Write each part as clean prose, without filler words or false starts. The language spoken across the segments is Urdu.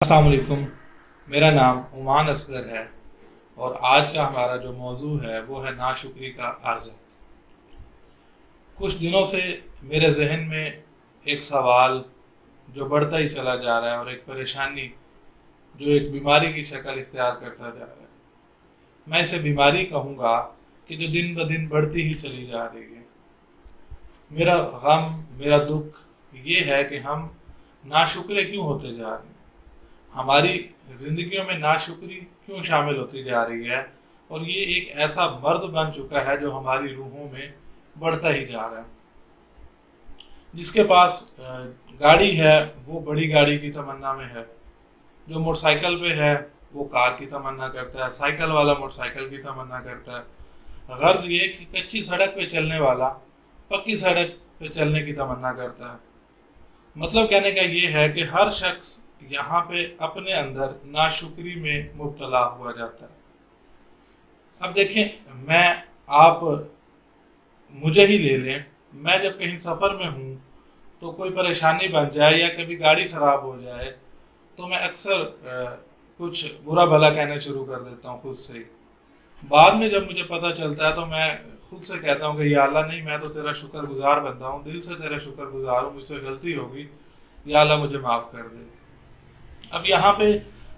السلام علیکم، میرا نام عمان اصغر ہے اور آج کا ہمارا جو موضوع ہے وہ ہے ناشکری کا عرض۔ کچھ دنوں سے میرے ذہن میں ایک سوال جو بڑھتا ہی چلا جا رہا ہے اور ایک پریشانی جو ایک بیماری کی شکل اختیار کرتا جا رہا ہے۔ میں اسے بیماری کہوں گا کہ جو دن بدن بڑھتی ہی چلی جا رہی ہے۔ میرا غم، میرا دکھ یہ ہے کہ ہم ناشکرے کیوں ہوتے جا رہے ہیں، ہماری زندگیوں میں ناشکری کیوں شامل ہوتی جا رہی ہے، اور یہ ایک ایسا مرض بن چکا ہے جو ہماری روحوں میں بڑھتا ہی جا رہا ہے۔ جس کے پاس گاڑی ہے وہ بڑی گاڑی کی تمنا میں ہے، جو موٹر سائیکل پہ ہے وہ کار کی تمنا کرتا ہے، سائیکل والا موٹر سائیکل کی تمنا کرتا ہے۔ غرض یہ کہ کچی سڑک پہ چلنے والا پکی سڑک پہ چلنے کی تمنا کرتا ہے۔ مطلب کہنے کا یہ ہے کہ ہر شخص یہاں پہ اپنے اندر ناشکری میں مبتلا ہوا جاتا ہے۔ اب دیکھیں، آپ مجھے ہی لے لیں، میں جب کہیں سفر میں ہوں تو کوئی پریشانی بن جائے یا کبھی گاڑی خراب ہو جائے تو میں اکثر کچھ برا بھلا کہنا شروع کر دیتا ہوں خود سے ہی۔ بعد میں جب مجھے پتہ چلتا ہے تو میں خود سے کہتا ہوں کہ یا اللہ، نہیں، میں تو تیرا شکر گزار بندہ ہوں، دل سے تیرا شکر گزار ہوں، مجھ سے غلطی ہوگی، یا اللہ مجھے معاف کر دے۔ اب یہاں پہ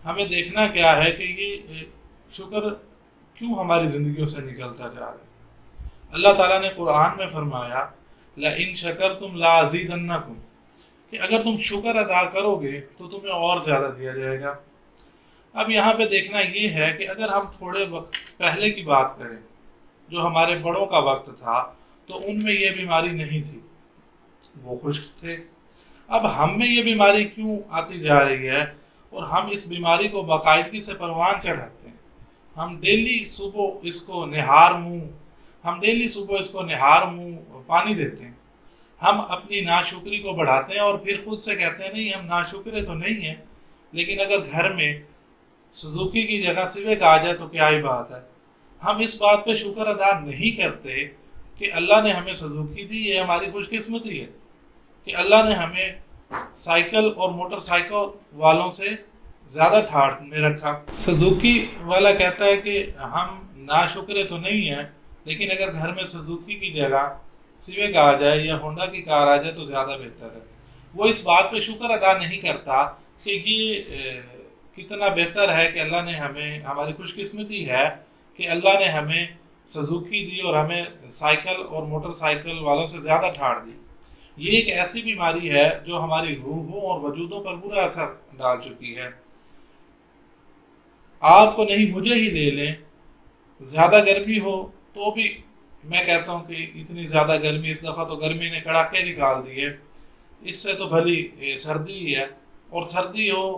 ہمیں دیکھنا کیا ہے کہ یہ شکر کیوں ہماری زندگیوں سے نکلتا جا رہا ہے۔ اللہ تعالیٰ نے قرآن میں فرمایا لَإِن شَكَرْتُمْ لَأَزِيدَنَّكُمْ، کہ اگر تم شکر ادا کرو گے تو تمہیں اور زیادہ دیا جائے گا۔ اب یہاں پہ دیکھنا یہ ہے کہ اگر ہم تھوڑے وقت پہلے کی بات کریں، جو ہمارے بڑوں کا وقت تھا، تو ان میں یہ بیماری نہیں تھی، وہ خشک تھے۔ اب ہم میں یہ بیماری کیوں آتی جا رہی ہے اور ہم اس بیماری کو باقاعدگی سے پروان چڑھاتے ہیں۔ ہم ڈیلی صبح اس کو نہار منہ پانی دیتے ہیں۔ ہم اپنی ناشکری کو بڑھاتے ہیں اور پھر خود سے کہتے ہیں نہیں، ہم ناشکرے تو نہیں ہیں، لیکن اگر گھر میں سزوکی کی جگہ سویگ آ جائے تو کیا ہی بات ہے۔ ہم اس بات پہ شکر ادا نہیں کرتے کہ اللہ نے ہمیں سزوکی دی، یہ ہماری خوش قسمتی ہے کہ اللہ نے ہمیں سائیکل اور موٹر سائیکل والوں سے زیادہ ٹھاٹ میں رکھا۔ سزوکی والا کہتا ہے کہ ہم ناشکرے تو نہیں ہیں، لیکن اگر گھر میں سزوکی کی جگہ سویگ آ جائے یا ہونڈا کی کار آ جائے تو زیادہ بہتر ہے۔ وہ اس بات پہ شکر ادا نہیں کرتا کہ یہ کتنا بہتر ہے کہ اللہ نے ہماری خوش قسمتی ہے کہ اللہ نے ہمیں سزوکی دی اور ہمیں سائیکل اور موٹر سائیکل والوں سے زیادہ ٹھاٹ دی۔ یہ ایک ایسی بیماری ہے جو ہماری روحوں اور وجودوں پر برا اثر ڈال چکی ہے۔ آپ کو نہیں، مجھے ہی لے لیں، زیادہ گرمی ہو تو بھی میں کہتا ہوں کہ اتنی زیادہ گرمی، اس دفعہ تو گرمی نے کڑاکے نکال دیے، اس سے تو بھلی سردی ہی ہے، اور سردی ہو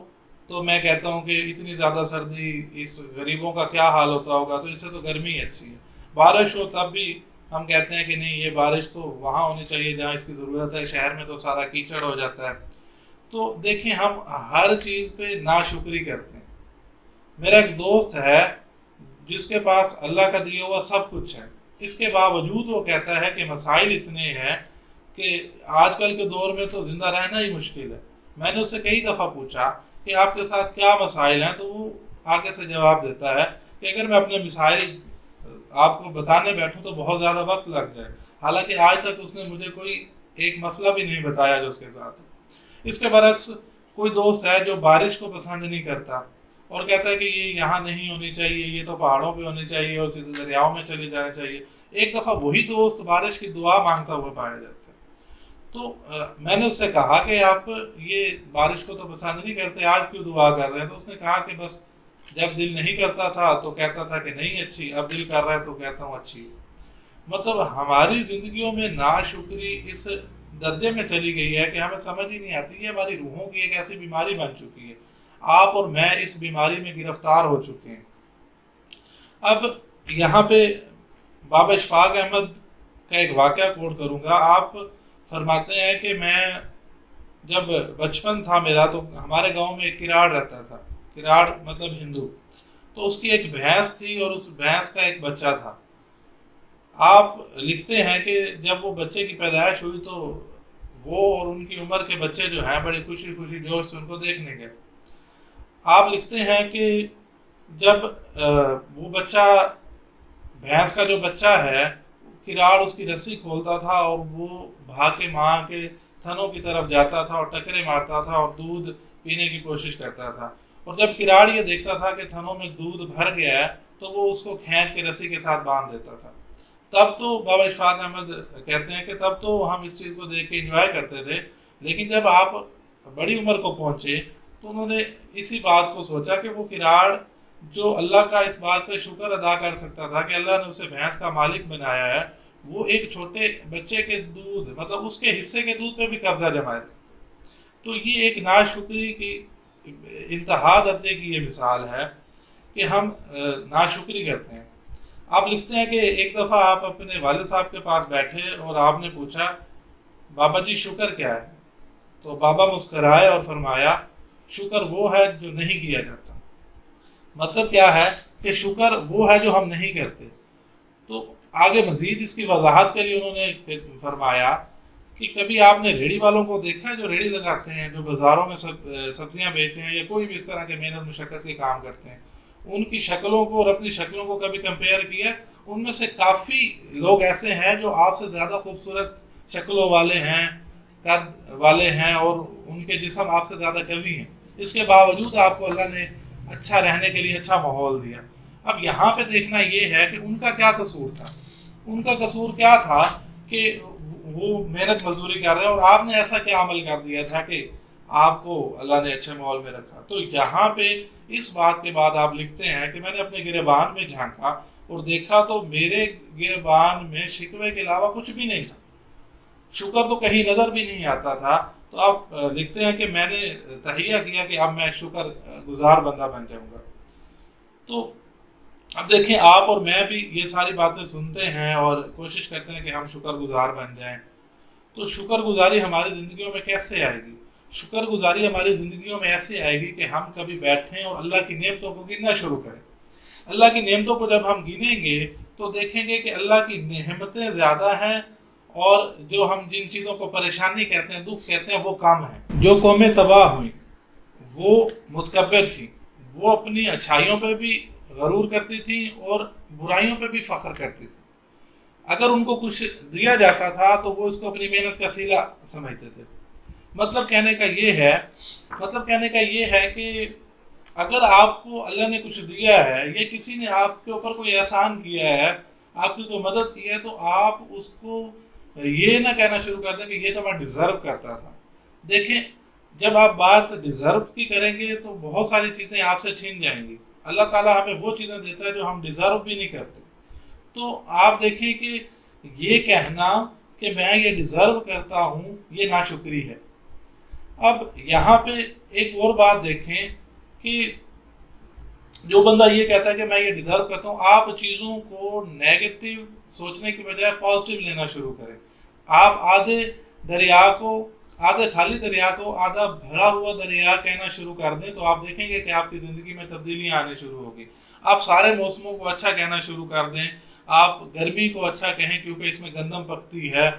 تو میں کہتا ہوں کہ اتنی زیادہ سردی اس غریبوں کا کیا حال ہوتا ہوگا، تو اس سے تو گرمی اچھی ہے۔ بارش ہو تب بھی ہم کہتے ہیں کہ نہیں، یہ بارش تو وہاں ہونی چاہیے جہاں اس کی ضرورت ہے، شہر میں تو سارا کیچڑ ہو جاتا ہے۔ تو دیکھیں، ہم ہر چیز پہ ناشکری کرتے ہیں۔ میرا ایک دوست ہے جس کے پاس اللہ کا دیا ہوا سب کچھ ہے، اس کے باوجود وہ کہتا ہے کہ مسائل اتنے ہیں کہ آج کل کے دور میں تو زندہ رہنا ہی مشکل ہے۔ میں نے اس سے کئی دفعہ پوچھا کہ آپ کے ساتھ کیا مسائل ہیں، تو وہ آگے سے جواب دیتا ہے کہ اگر میں اپنے مسائل آپ کو بتانے بیٹھوں تو بہت زیادہ وقت لگ جائے، حالانکہ آج تک اس نے مجھے کوئی ایک مسئلہ بھی نہیں بتایا جو اس کے ساتھ ہے۔ اس کے برعکس کوئی دوست ہے جو بارش کو پسند نہیں کرتا اور کہتا ہے کہ یہ یہاں نہیں ہونی چاہیے، یہ تو پہاڑوں پہ ہونی چاہیے اور سیدھے دریاؤں میں چلی جانا چاہیے۔ ایک دفعہ وہی دوست بارش کی دعا مانگتا ہوا پایا جاتا ہے۔ تو میں نے اس سے کہا کہ آپ یہ بارش کو تو پسند نہیں کرتے، آج کیوں دعا کر رہے ہیں؟ تو اس نے کہا کہ بس جب دل نہیں کرتا تھا تو کہتا تھا کہ نہیں اچھی، اب دل کر رہا ہے تو کہتا ہوں اچھی۔ مطلب ہماری زندگیوں میں ناشکری اس درجے میں چلی گئی ہے کہ ہمیں سمجھ ہی نہیں آتی، یہ ہماری روحوں کی ایک ایسی بیماری بن چکی ہے۔ آپ اور میں اس بیماری میں گرفتار ہو چکے ہیں۔ اب یہاں پہ بابا اشفاق احمد کا ایک واقعہ کوٹ کروں گا۔ آپ فرماتے ہیں کہ میں جب بچپن تھا میرا تو ہمارے گاؤں میں ایک کراڑ رہتا تھا، کراڑ مطلب ہندو، تو اس کی ایک بھینس تھی اور اس بھینس کا ایک بچہ تھا۔ آپ لکھتے ہیں کہ جب وہ بچے کی پیدائش ہوئی تو وہ اور ان کی عمر کے بچے جو ہیں بڑی خوشی خوشی جوش سے ان کو دیکھنے گئے۔ آپ لکھتے ہیں کہ جب وہ بچہ، بھینس کا جو بچہ ہے، کراڑ اس کی رسی کھولتا تھا اور وہ بھاگ کے ماں کے تھنوں کی طرف جاتا تھا اور ٹکرے مارتا تھا اور دودھ پینے کی کوشش کرتا تھا، اور جب کراڑ یہ دیکھتا تھا کہ تھنوں میں دودھ بھر گیا ہے تو وہ اس کو کھینچ کے رسی کے ساتھ باندھ دیتا تھا۔ تب تو بابا اشفاق احمد کہتے ہیں کہ تب تو ہم اس چیز کو دیکھ کے انجوائے کرتے تھے، لیکن جب آپ بڑی عمر کو پہنچے تو انہوں نے اسی بات کو سوچا کہ وہ کراڑ جو اللہ کا اس بات پہ شکر ادا کر سکتا تھا کہ اللہ نے اسے بھینس کا مالک بنایا ہے، وہ ایک چھوٹے بچے کے دودھ، مطلب اس کے حصے کے دودھ پہ بھی قبضہ جمائے۔ تو یہ ایک ناشکری کی انتہا درجے کی یہ مثال ہے کہ ہم ناشکری کرتے ہیں۔ آپ لکھتے ہیں کہ ایک دفعہ آپ اپنے والد صاحب کے پاس بیٹھے اور آپ نے پوچھا بابا جی شکر کیا ہے؟ تو بابا مسکرائے اور فرمایا شکر وہ ہے جو نہیں کیا جاتا۔ مطلب کیا ہے کہ شکر وہ ہے جو ہم نہیں کرتے۔ تو آگے مزید اس کی وضاحت کے لیے انہوں نے فرمایا کہ کبھی آپ نے ریڑھی والوں کو دیکھا ہے جو ریڑھی لگاتے ہیں، جو بازاروں میں سبزیاں بیچتے ہیں یا کوئی بھی اس طرح کے محنت مشقت کے کام کرتے ہیں، ان کی شکلوں کو اور اپنی شکلوں کو کبھی کمپیئر کیا؟ ان میں سے کافی لوگ ایسے ہیں جو آپ سے زیادہ خوبصورت شکلوں والے ہیں، قد والے ہیں، اور ان کے جسم آپ سے زیادہ قوی ہیں، اس کے باوجود آپ کو اللہ نے اچھا رہنے کے لیے اچھا ماحول دیا۔ اب یہاں پہ دیکھنا یہ ہے کہ ان کا کیا قصور تھا۔ ان کا قصور کیا تھا کہ وہ محنت مزدوری کر رہے ہیں، اور آپ نے ایسا کیا عمل کر دیا تھا کہ آپ کو اللہ نے اچھے ماحول میں رکھا۔ تو یہاں پہ اس بات کے بعد آپ لکھتے ہیں کہ میں نے اپنے گریبان میں جھانکا اور دیکھا تو میرے گریبان میں شکوے کے علاوہ کچھ بھی نہیں تھا، شکر تو کہیں نظر بھی نہیں آتا تھا۔ تو آپ لکھتے ہیں کہ میں نے تہیہ کیا کہ اب میں شکر گزار بندہ بن جاؤں گا۔ تو اب دیکھیں، آپ اور میں بھی یہ ساری باتیں سنتے ہیں اور کوشش کرتے ہیں کہ ہم شکر گزار بن جائیں۔ تو شکر گزاری ہماری زندگیوں میں کیسے آئے گی؟ شکر گزاری ہماری زندگیوں میں ایسے آئے گی کہ ہم کبھی بیٹھیں اور اللہ کی نعمتوں کو گننا شروع کریں۔ اللہ کی نعمتوں کو جب ہم گنیں گے تو دیکھیں گے کہ اللہ کی نعمتیں زیادہ ہیں، اور جو ہم جن چیزوں کو پریشانی کہتے ہیں، دکھ کہتے ہیں، وہ کم ہیں۔ جو قومیں تباہ ہوئیں وہ متکبر تھیں، وہ اپنی اچھائیوں پہ بھی غرور کرتی تھیں اور برائیوں پہ بھی فخر کرتی تھیں۔ اگر ان کو کچھ دیا جاتا تھا تو وہ اس کو اپنی محنت کا صلہ سمجھتے تھے۔ مطلب کہنے کا یہ ہے کہ اگر آپ کو اللہ نے کچھ دیا ہے یا کسی نے آپ کے اوپر کوئی احسان کیا ہے، آپ کی کوئی مدد کی ہے، تو آپ اس کو یہ نہ کہنا شروع کر دیں کہ یہ تو میں ڈیزرو کرتا تھا۔ دیکھیں، جب آپ بات ڈیزرو کی کریں گے تو بہت ساری چیزیں آپ سے چھین جائیں گی۔ اللہ تعالیٰ ہمیں وہ چیزیں دیتا ہے جو ہم ڈیزرو بھی نہیں کرتے۔ تو آپ دیکھیں کہ یہ کہنا کہ میں یہ ڈیزرو کرتا ہوں، یہ ناشکری ہے۔ اب یہاں پہ ایک اور بات دیکھیں کہ جو بندہ یہ کہتا ہے کہ میں یہ ڈیزرو کرتا ہوں، آپ چیزوں کو نیگیٹو سوچنے کی بجائے پازیٹیو لینا شروع کریں۔ آپ آدھے خالی دریا کو آدھا بھرا ہوا دریا کہنا شروع کر دیں تو آپ دیکھیں گے کہ آپ کی زندگی میں تبدیلیاں آنے شروع ہوگی۔ آپ سارے موسموں کو اچھا کہنا شروع کر دیں۔ آپ گرمی کو اچھا کہیں کیونکہ اس میں گندم پکتی ہے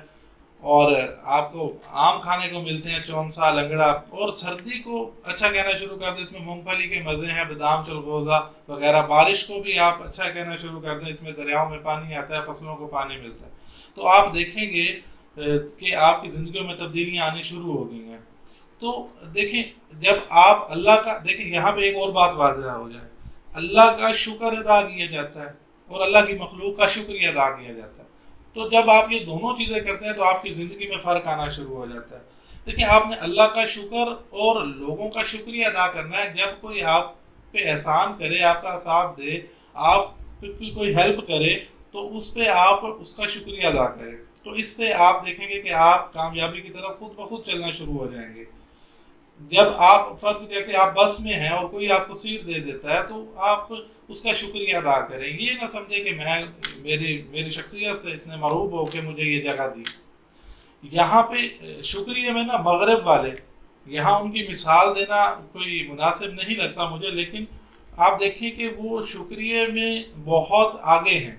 اور آپ کو آم کھانے کو ملتے ہیں، چونسا، لنگڑا، اور سردی کو اچھا کہنا شروع کر دیں، اس میں مونگ پھلی کے مزے ہیں، بادام، چلغوزہ وغیرہ۔ بارش کو بھی آپ اچھا کہنا شروع کر دیں، اس میں دریاؤں میں پانی آتا ہے، فصلوں کو پانی ملتا ہے۔ تو آپ دیکھیں گے کہ آپ کی زندگیوں میں تبدیلیاں آنی شروع ہو گئی ہیں۔ تو دیکھیں، جب آپ اللہ کا، دیکھیں یہاں پہ ایک اور بات واضح ہو جائے، اللہ کا شکر ادا کیا جاتا ہے اور اللہ کی مخلوق کا شکریہ ادا کیا جاتا ہے۔ تو جب آپ یہ دونوں چیزیں کرتے ہیں تو آپ کی زندگی میں فرق آنا شروع ہو جاتا ہے۔ دیکھیں، آپ نے اللہ کا شکر اور لوگوں کا شکریہ ادا کرنا ہے۔ جب کوئی آپ پہ احسان کرے، آپ کا ساتھ دے، آپ کی کوئی ہیلپ کرے تو اس پہ آپ اس کا شکریہ ادا کریں۔ تو اس سے آپ دیکھیں گے کہ آپ کامیابی کی طرف خود بخود چلنا شروع ہو جائیں گے۔ جب آپ فرض کیا کہ آپ بس میں ہیں اور کوئی آپ کو سیٹ دے دیتا ہے تو آپ اس کا شکریہ ادا کریں۔ یہ نہ سمجھیں کہ میری شخصیت سے اس نے مرعوب ہو کے مجھے یہ جگہ دی۔ یہاں پہ شکریہ میں نا مغرب والے، یہاں ان کی مثال دینا کوئی مناسب نہیں لگتا مجھے، لیکن آپ دیکھیں کہ وہ شکریہ میں بہت آگے ہیں۔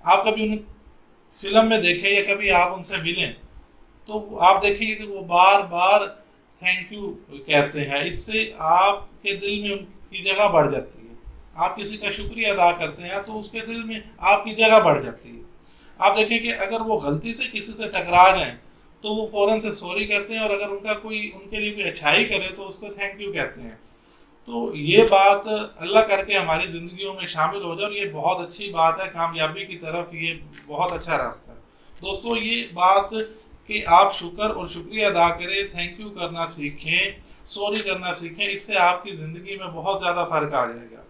آپ کبھی ان فلم میں دیکھیں یا کبھی آپ ان سے ملیں تو آپ دیکھیں گے کہ وہ بار بار تھینک یو کہتے ہیں، اس سے آپ کے دل میں ان کی جگہ بڑھ جاتی ہے. آپ کسی کا شکریہ ادا کرتے ہیں تو اس کے دل میں آپ کی جگہ بڑھ جاتی ہے. آپ دیکھیں کہ اگر وہ غلطی سے کسی سے ٹکرا جائیں تو وہ فوراً سے سوری کرتے ہیں، اور اگر ان کا کوئی ان کے لیے کوئی اچھائی کرے تو اس کو تھینک یو کہتے ہیں. تو یہ بات اللہ کر کے ہماری زندگیوں میں شامل ہو جائے، اور یہ بہت اچھی بات ہے، کامیابی کی طرف یہ بہت اچھا راستہ ہے. دوستو یہ بات کہ آپ شکر اور شکریہ ادا کریں، تھینک یو کرنا سیکھیں، سوری کرنا سیکھیں، اس سے آپ کی زندگی میں بہت زیادہ فرق آ جائے گا.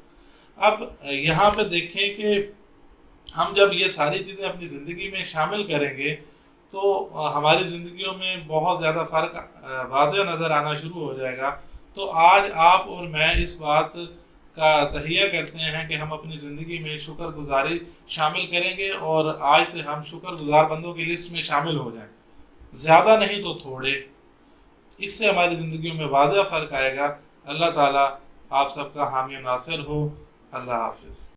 اب یہاں پہ دیکھیں کہ ہم جب یہ ساری چیزیں اپنی زندگی میں شامل کریں گے تو ہماری زندگیوں میں بہت زیادہ فرق واضح نظر آنا شروع ہو جائے گا. تو آج آپ اور میں اس بات کا تہیہ کرتے ہیں کہ ہم اپنی زندگی میں شکر گزاری شامل کریں گے، اور آج سے ہم شکر گزار بندوں کی لسٹ میں شامل ہو جائیں، زیادہ نہیں تو تھوڑے. اس سے ہماری زندگیوں میں واضح فرق آئے گا. اللہ تعالیٰ آپ سب کا حامی و ناصر ہو. اللہ حافظ.